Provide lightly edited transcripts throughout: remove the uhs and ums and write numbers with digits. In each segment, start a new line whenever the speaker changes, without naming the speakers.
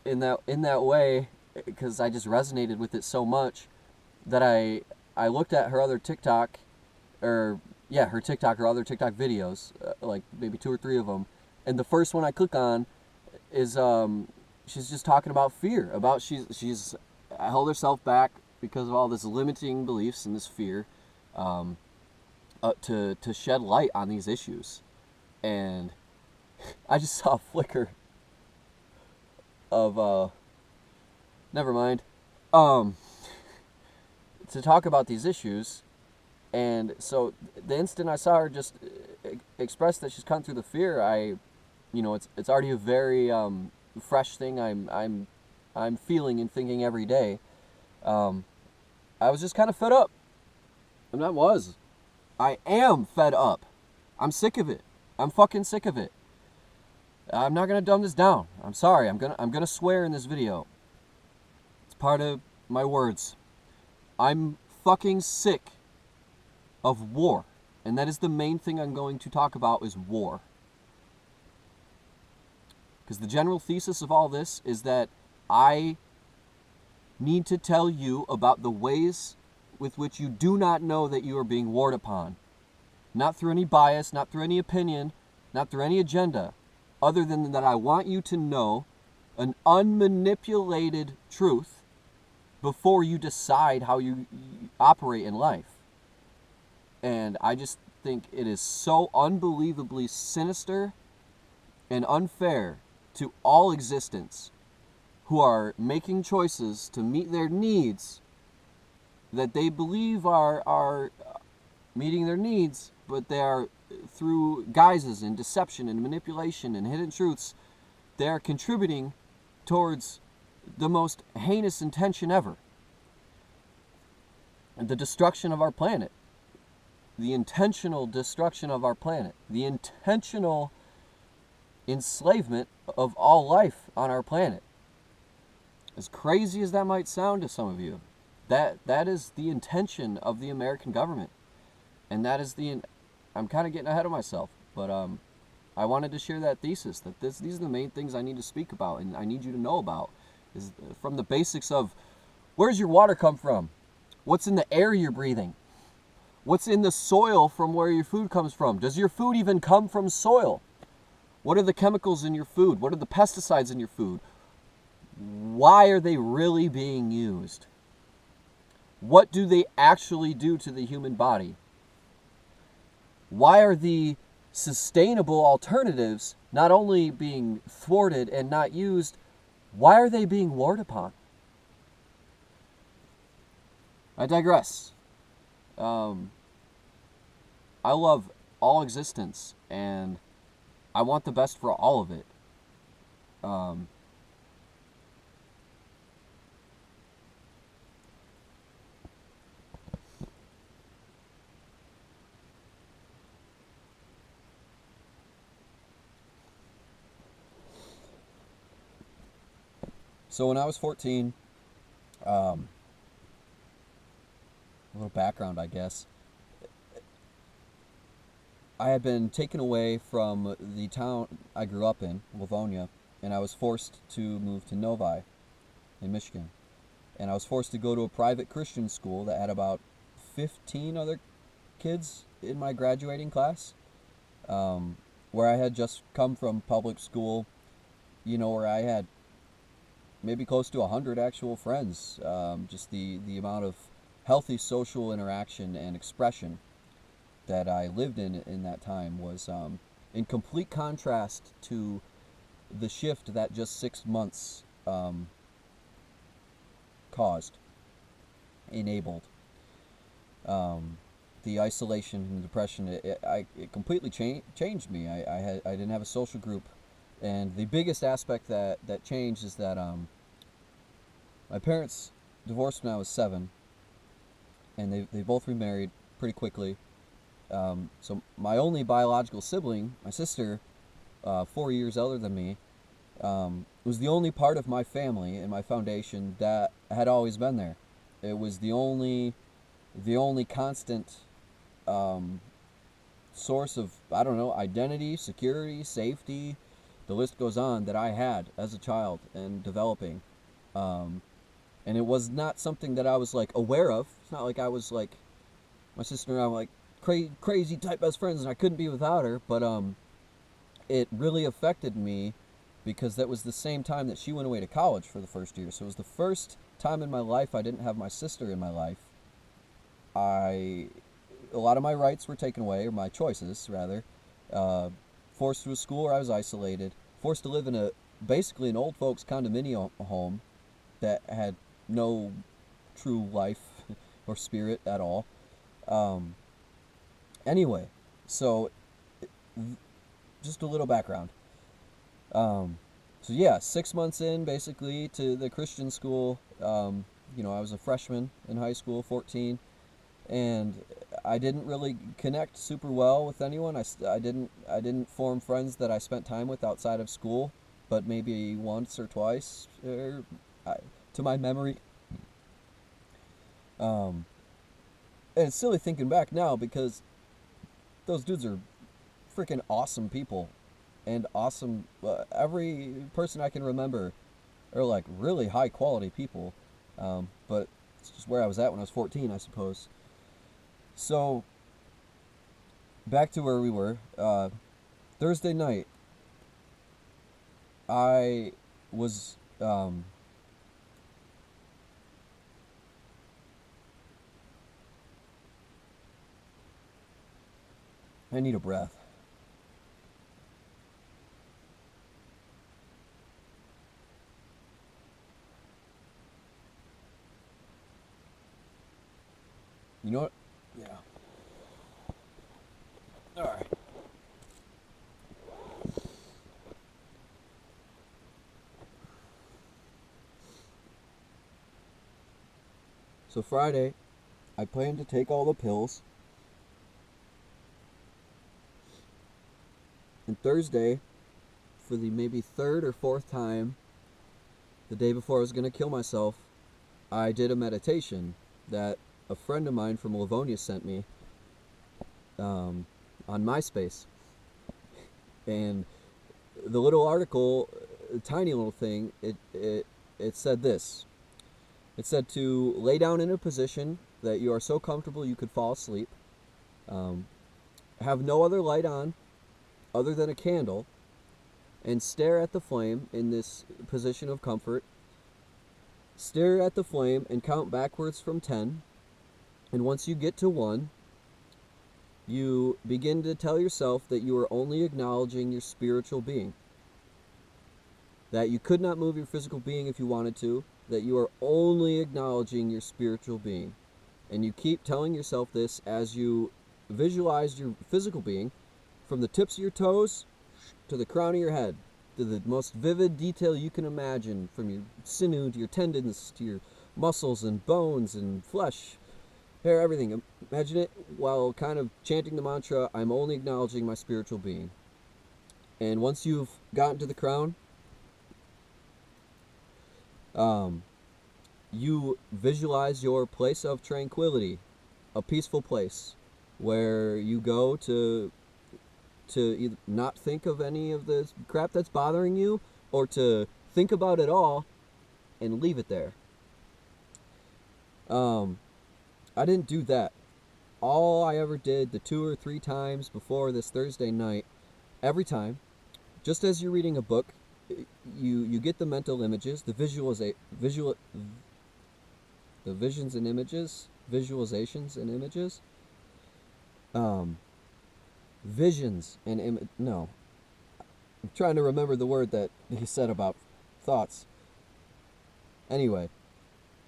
in that way, because I just resonated with it so much that I looked at her other TikTok, or yeah, her TikTok or other TikTok videos, like maybe 2 or 3 of them, and the first one I click on is she's just talking about fear, about she's held herself back because of all this limiting beliefs and this fear, to shed light on these issues. And I just saw a flicker of never mind, to talk about these issues. And so the instant I saw her just express that she's come through the fear, it's already a very fresh thing I'm feeling and thinking every day. I was just kind of fed up, and I am fed up. I'm sick of it. I'm fucking sick of it. I'm not gonna dumb this down. I'm sorry. I'm gonna swear in this video. It's part of my words. I'm fucking sick of war, and that is the main thing I'm going to talk about, is war. Because the general thesis of all this is that I need to tell you about the ways with which you do not know that you are being warred upon. Not through any bias, not through any opinion, not through any agenda, other than that I want you to know an unmanipulated truth before you decide how you operate in life. And I just think it is so unbelievably sinister and unfair to all existence who are making choices to meet their needs that they believe are meeting their needs, but they are, through guises and deception and manipulation and hidden truths, they are contributing towards the most heinous intention ever. The destruction of our planet. The intentional destruction of our planet. The intentional enslavement of all life on our planet. As crazy as that might sound to some of you, that is the intention of the American government. And that is I'm kind of getting ahead of myself, but I wanted to share that thesis, that these are the main things I need to speak about and I need you to know about, is from the basics of, where's your water come from? What's in the air you're breathing? What's in the soil from where your food comes from? Does your food even come from soil? What are the chemicals in your food? What are the pesticides in your food? Why are they really being used? What do they actually do to the human body? Why are the sustainable alternatives not only being thwarted and not used, why are they being warred upon? I digress. I love all existence, and I want the best for all of it. So when I was 14, a little background, I guess. I had been taken away from the town I grew up in, Livonia, and I was forced to move to Novi in Michigan. And I was forced to go to a private Christian school that had about 15 other kids in my graduating class, where I had just come from public school, where I had maybe close to 100 actual friends. Just the amount of healthy social interaction and expression that I lived in that time was in complete contrast to the shift that just 6 months caused, enabled. The isolation and depression, it completely changed me. I didn't have a social group, and the biggest aspect that changed is that my parents divorced when I was 7, and they both remarried pretty quickly. So my only biological sibling, my sister, 4 years older than me, was the only part of my family and my foundation that had always been there. It was the only constant source of, identity, security, safety, the list goes on, that I had as a child and developing. And it was not something that I was like aware of. It's not like I was like, my sister and I were like crazy type best friends and I couldn't be without her. But it really affected me because that was the same time that she went away to college for the first year. So it was the first time in my life I didn't have my sister in my life. A lot of my rights were taken away, or my choices rather. Forced to a school where I was isolated, forced to live in basically an old folks condominium home that had no true life or spirit at all. Anyway, so just a little background. So yeah, 6 months in basically to the Christian school. I was a freshman in high school, 14, and I didn't really connect super well with anyone. I didn't form friends that I spent time with outside of school, but maybe once or twice, to my memory. And it's silly thinking back now because those dudes are freaking awesome people, and awesome. Every person I can remember are like really high quality people. But it's just where I was at when I was 14, I suppose. So back to where we were. Thursday night, I was I need a breath. You know what? Yeah. All right. So Friday, I plan to take all the pills. And Thursday, for the maybe third or fourth time, the day before I was going to kill myself, I did a meditation that a friend of mine from Livonia sent me on MySpace. And the little article, a tiny little thing, it said this. It said to lay down in a position that you are so comfortable you could fall asleep. Have no other light on other than a candle, and stare at the flame in this position of comfort. Stare at the flame and count backwards from 10. And once you get to 1, you begin to tell yourself that you are only acknowledging your spiritual being. That you could not move your physical being if you wanted to. That you are only acknowledging your spiritual being. And you keep telling yourself this as you visualize your physical being from the tips of your toes to the crown of your head, to the most vivid detail you can imagine, from your sinew to your tendons to your muscles and bones and flesh, hair, everything. Imagine it while kind of chanting the mantra, I'm only acknowledging my spiritual being. And once you've gotten to the crown, you visualize your place of tranquility, a peaceful place where you go to either not think of any of the crap that's bothering you, or to think about it all and leave it there. I didn't do that. All I ever did the 2 or 3 times before this Thursday night, every time, just as you're reading a book, you get the mental images, the visions and images, visualizations and images. Visions and no. I'm trying to remember the word that he said about thoughts. Anyway,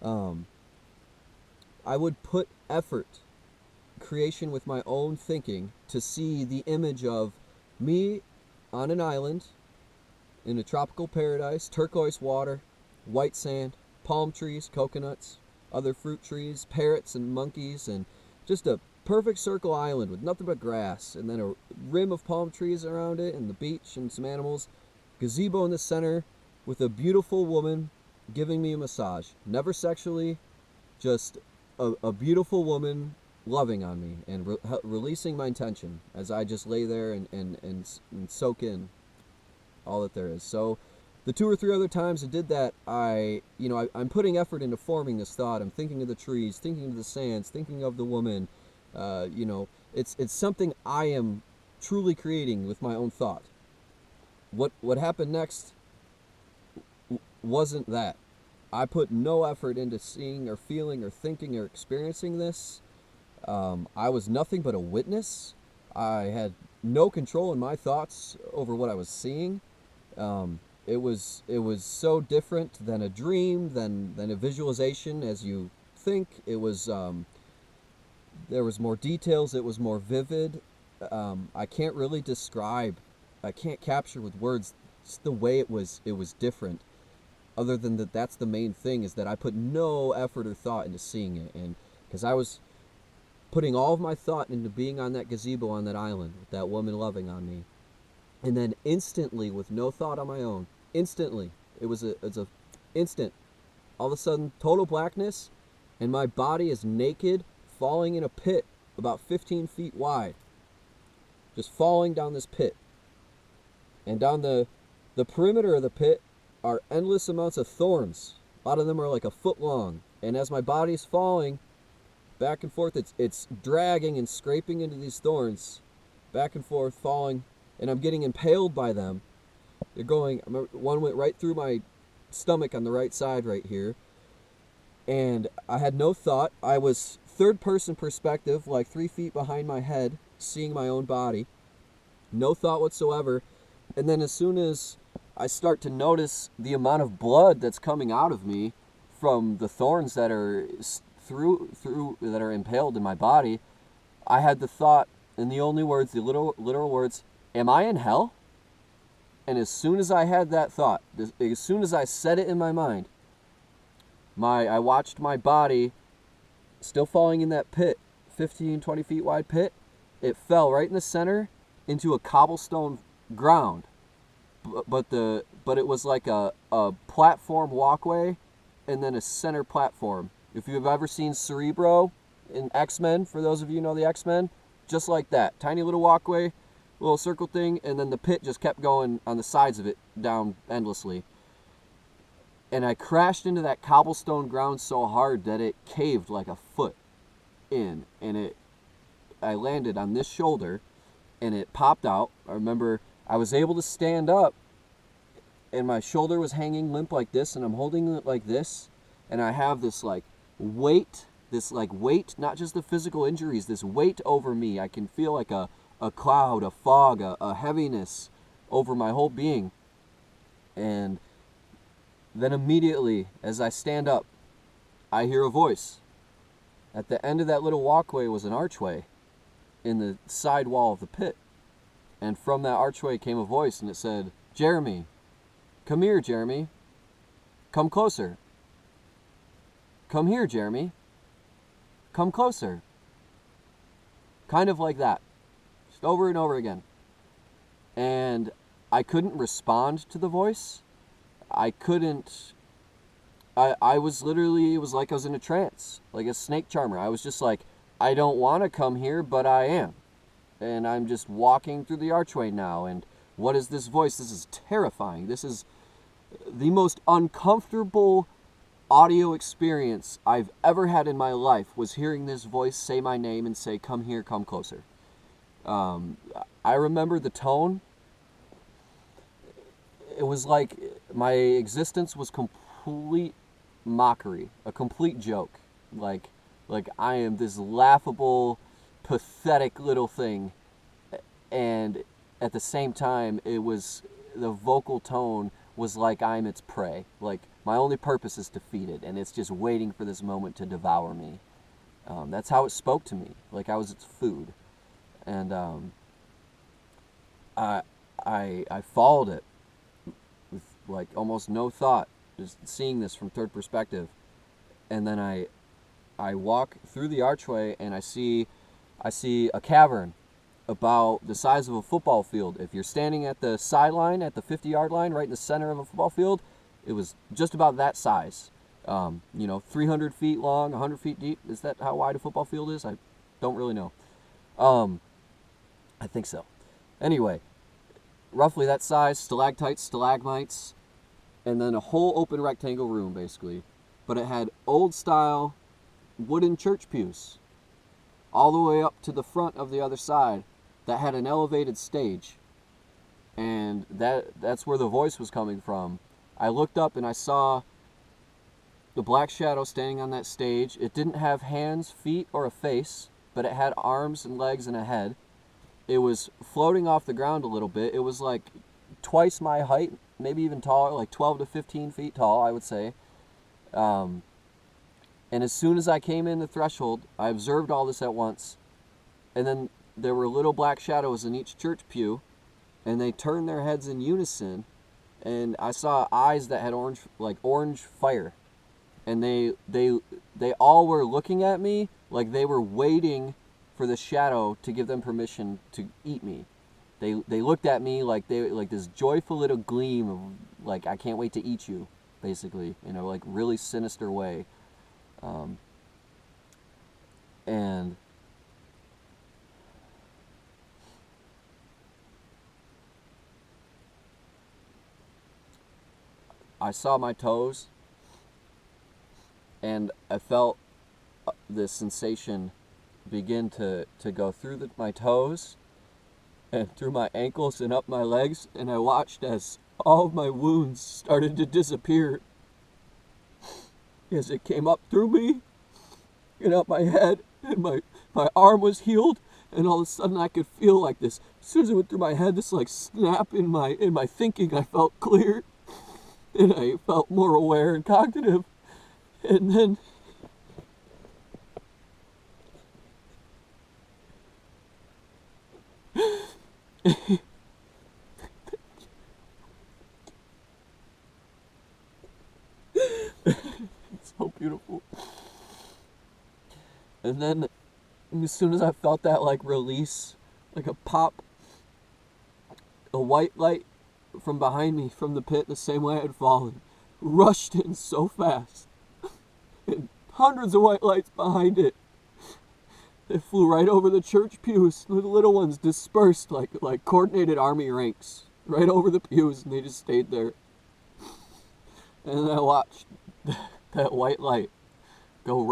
I would put effort, creation with my own thinking, to see the image of me on an island in a tropical paradise, turquoise water, white sand, palm trees, coconuts, other fruit trees, parrots and monkeys, and just a perfect circle island with nothing but grass, and then a rim of palm trees around it, and the beach and some animals, gazebo in the center with a beautiful woman giving me a massage. Never sexually, just a beautiful woman loving on me and releasing my tension as I just lay there and soak in. all that there is. So the 2 or 3 other times I did that, I'm putting effort into forming this thought. I'm thinking of the trees, thinking of the sands, thinking of the woman. It's something I am truly creating with my own thought. What happened next wasn't that. I put no effort into seeing or feeling or thinking or experiencing this. I was nothing but a witness. I had no control in my thoughts over what I was seeing. It was so different than a dream, than a visualization as you think. It was there was more details. It was more vivid. I can't really describe. I can't capture with words just the way it was different. Other than that's the main thing, is that I put no effort or thought into seeing it, and because I was putting all of my thought into being on that gazebo on that island with that woman loving on me, and then instantly, with no thought on my own, instantly, it's a instant, all of a sudden, total blackness, and my body is naked, falling in a pit about 15 feet wide, just falling down this pit, and down the perimeter of the pit are endless amounts of thorns. A lot of them are like a foot long, and as my body's falling back and forth, it's dragging and scraping into these thorns, back and forth, falling, and I'm getting impaled by them. They're going, one went right through my stomach on the right side right here, and I had no thought. I was third person perspective, like 3 feet behind my head, seeing my own body, no thought whatsoever. And then as soon as I start to notice the amount of blood that's coming out of me from the thorns that are through that are impaled in my body, I had the thought, in the only words, the literal words, "Am I in hell?" And as soon as I had that thought, as soon as I said it in my mind, I watched my body still falling in that pit, 15, 20 feet wide pit. It fell right in the center into a cobblestone ground. But it was like a platform walkway, and then a center platform. If you've ever seen Cerebro in X-Men, for those of you who know the X-Men, just like that. Tiny little walkway, little circle thing, and then the pit just kept going on the sides of it down endlessly. And I crashed into that cobblestone ground so hard that it caved like a foot in, and I landed on this shoulder, and it popped out. I remember I was able to stand up, and my shoulder was hanging limp like this, and I'm holding it like this, and I have this weight, not just the physical injuries, this weight over me. I can feel like a cloud, a fog, a heaviness over my whole being. And then immediately, as I stand up, I hear a voice. At the end of that little walkway was an archway in the side wall of the pit. And from that archway came a voice, and it said, "Jeremy, come here, Jeremy. Come closer. Come here, Jeremy. Come closer." Kind of like that. Just over and over again. And I couldn't respond to the voice. I was literally, it was like I was in a trance, like a snake charmer. I was just like, I don't want to come here, but I am. And I'm just walking through the archway now, and what is this voice? This is terrifying. This is the most uncomfortable audio experience I've ever had in my life, was hearing this voice say my name and say, "Come here, come closer." I remember the tone. It was like my existence was complete mockery, a complete joke. Like I am this laughable, pathetic little thing, and at the same time, the vocal tone was like I'm its prey. Like my only purpose is to feed it, and it's just waiting for this moment to devour me. That's how it spoke to me, like I was its food. And I followed it with like almost no thought, just seeing this from third perspective. And then I walk through the archway, and I see a cavern about the size of a football field. If you're standing at the sideline, at the 50-yard line, right in the center of a football field, it was just about that size. 300 feet long, 100 feet deep. Is that how wide a football field is? I don't really know. I think so. Anyway, roughly that size, stalactites, stalagmites, and then a whole open rectangle room, basically. But it had old-style wooden church pews all the way up to the front of the other side that had an elevated stage. And that's where the voice was coming from. I looked up and I saw the black shadow standing on that stage. It didn't have hands, feet, or a face, but it had arms and legs and a head. It was floating off the ground a little bit. It was like twice my height, maybe even taller, like 12 to 15 feet tall, I would say. And as soon as I came in the threshold, I observed all this at once. And then there were little black shadows in each church pew, and they turned their heads in unison. And I saw eyes that had orange fire. And they all were looking at me like they were waiting for the shadow to give them permission to eat me. They looked at me like this joyful little gleam of like, I can't wait to eat you, basically, like really sinister way. And I saw my toes, and I felt this sensation begin to go through my toes and through my ankles and up my legs, and I watched as all of my wounds started to disappear as it came up through me and up my head, and my arm was healed, and all of a sudden I could feel like this, as soon as it went through my head, this like snap in my thinking. I felt clear, and I felt more aware and cognitive. And then it's so beautiful. And then as soon as I felt that like release, like a pop, a white light from behind me from the pit, the same way I had fallen, rushed in so fast, and hundreds of white lights behind it. They flew right over the church pews. The little ones dispersed like coordinated army ranks right over the pews, and they just stayed there. And then I watched that white light go